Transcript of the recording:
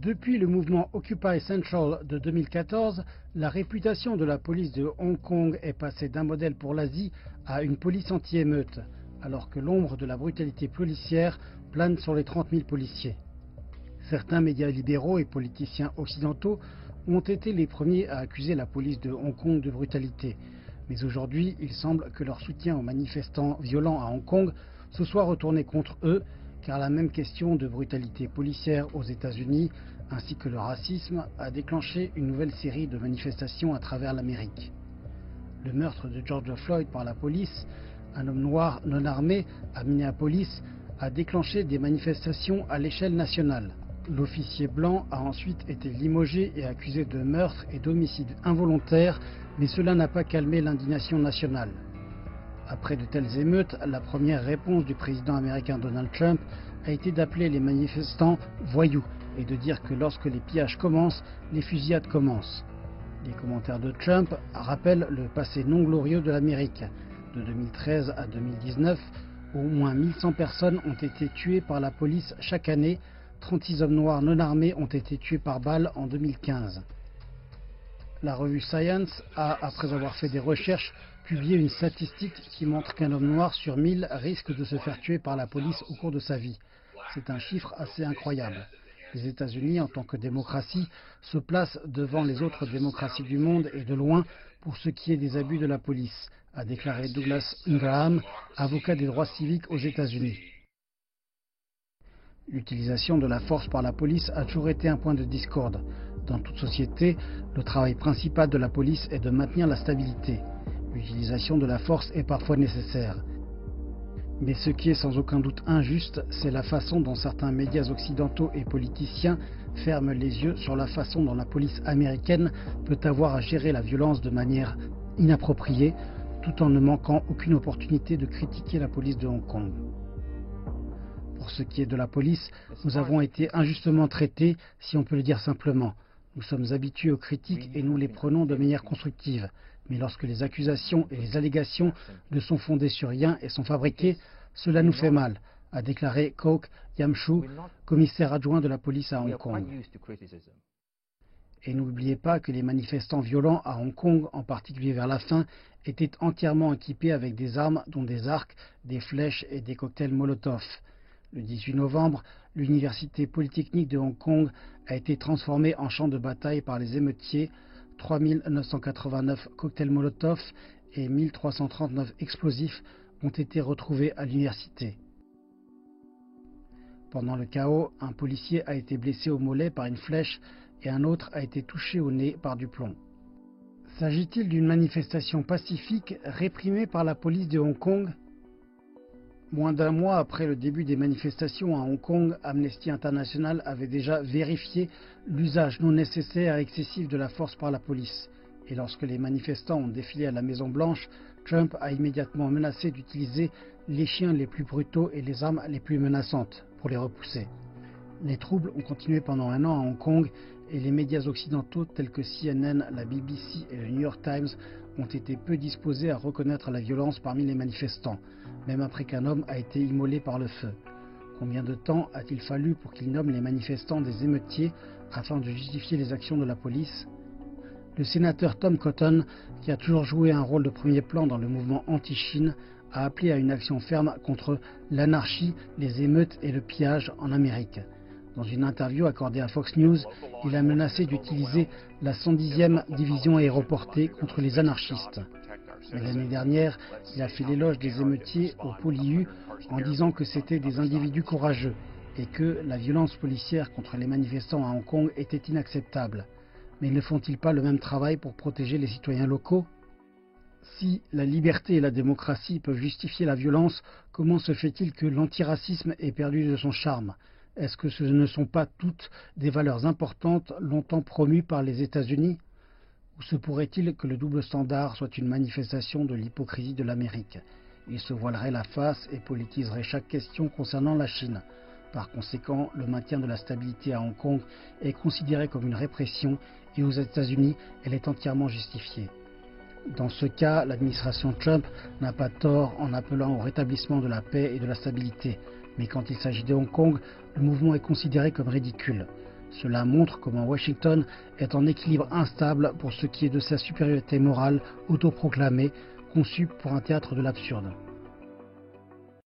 Depuis le mouvement Occupy Central de 2014, la réputation de la police de Hong Kong est passée d'un modèle pour l'Asie à une police anti-émeute, alors que l'ombre de la brutalité policière plane sur les 30 000 policiers. Certains médias libéraux et politiciens occidentaux ont été les premiers à accuser la police de Hong Kong de brutalité. Mais aujourd'hui, il semble que leur soutien aux manifestants violents à Hong Kong se soit retourné contre eux, car la même question de brutalité policière aux États-Unis, ainsi que le racisme, a déclenché une nouvelle série de manifestations à travers l'Amérique. Le meurtre de George Floyd par la police, un homme noir non armé à Minneapolis, a déclenché des manifestations à l'échelle nationale. L'officier blanc a ensuite été limogé et accusé de meurtre et d'homicide involontaire, mais cela n'a pas calmé l'indignation nationale. Après de telles émeutes, la première réponse du président américain Donald Trump a été d'appeler les manifestants voyous et de dire que lorsque les pillages commencent, les fusillades commencent. Les commentaires de Trump rappellent le passé non glorieux de l'Amérique. De 2013 à 2019, au moins 1100 personnes ont été tuées par la police chaque année. 36 hommes noirs non armés ont été tués par balle en 2015. La revue Science a, après avoir fait des recherches, publié une statistique qui montre qu'un homme noir sur 1000 risque de se faire tuer par la police au cours de sa vie. C'est un chiffre assez incroyable. Les États-Unis, en tant que démocratie, se placent devant les autres démocraties du monde et de loin pour ce qui est des abus de la police, a déclaré Douglas Ingraham, avocat des droits civiques aux États-Unis. L'utilisation de la force par la police a toujours été un point de discorde. Dans toute société, le travail principal de la police est de maintenir la stabilité. L'utilisation de la force est parfois nécessaire. Mais ce qui est sans aucun doute injuste, c'est la façon dont certains médias occidentaux et politiciens ferment les yeux sur la façon dont la police américaine peut avoir à gérer la violence de manière inappropriée, tout en ne manquant aucune opportunité de critiquer la police de Hong Kong. Pour ce qui est de la police, nous avons été injustement traités, si on peut le dire simplement. Nous sommes habitués aux critiques et nous les prenons de manière constructive. Mais lorsque les accusations et les allégations ne sont fondées sur rien et sont fabriquées, cela nous fait mal, a déclaré Kok Yam-Shu, commissaire adjoint de la police à Hong Kong. Et n'oubliez pas que les manifestants violents à Hong Kong, en particulier vers la fin, étaient entièrement équipés avec des armes dont des arcs, des flèches et des cocktails Molotov. Le 18 novembre, l'université polytechnique de Hong Kong a été transformée en champ de bataille par les émeutiers. 3 989 cocktails Molotov et 1339 explosifs ont été retrouvés à l'université. Pendant le chaos, un policier a été blessé au mollet par une flèche et un autre a été touché au nez par du plomb. S'agit-il d'une manifestation pacifique réprimée par la police de Hong Kong ? Moins d'un mois après le début des manifestations à Hong Kong, Amnesty International avait déjà vérifié l'usage non nécessaire et excessif de la force par la police. Et lorsque les manifestants ont défilé à la Maison-Blanche, Trump a immédiatement menacé d'utiliser les chiens les plus brutaux et les armes les plus menaçantes pour les repousser. Les troubles ont continué pendant un an à Hong Kong et les médias occidentaux tels que CNN, la BBC et le New York Times ont été peu disposés à reconnaître la violence parmi les manifestants, même après qu'un homme a été immolé par le feu. Combien de temps a-t-il fallu pour qu'ils nomment les manifestants des émeutiers afin de justifier les actions de la police ? Le sénateur Tom Cotton, qui a toujours joué un rôle de premier plan dans le mouvement anti-Chine, a appelé à une action ferme contre l'anarchie, les émeutes et le pillage en Amérique. Dans une interview accordée à Fox News, il a menacé d'utiliser la 110e division aéroportée contre les anarchistes. Mais l'année dernière, il a fait l'éloge des émeutiers au POLIU en disant que c'était des individus courageux et que la violence policière contre les manifestants à Hong Kong était inacceptable. Mais ne font-ils pas le même travail pour protéger les citoyens locaux ? Si la liberté et la démocratie peuvent justifier la violence, comment se fait-il que l'antiracisme ait perdu de son charme ? Est-ce que ce ne sont pas toutes des valeurs importantes longtemps promues par les États-Unis ? Ou se pourrait-il que le double standard soit une manifestation de l'hypocrisie de l'Amérique ? Il se voilerait la face et politiserait chaque question concernant la Chine. Par conséquent, le maintien de la stabilité à Hong Kong est considéré comme une répression et aux États-Unis, elle est entièrement justifiée. Dans ce cas, l'administration Trump n'a pas tort en appelant au rétablissement de la paix et de la stabilité. Mais quand il s'agit de Hong Kong, le mouvement est considéré comme ridicule. Cela montre comment Washington est en équilibre instable pour ce qui est de sa supériorité morale autoproclamée, conçue pour un théâtre de l'absurde.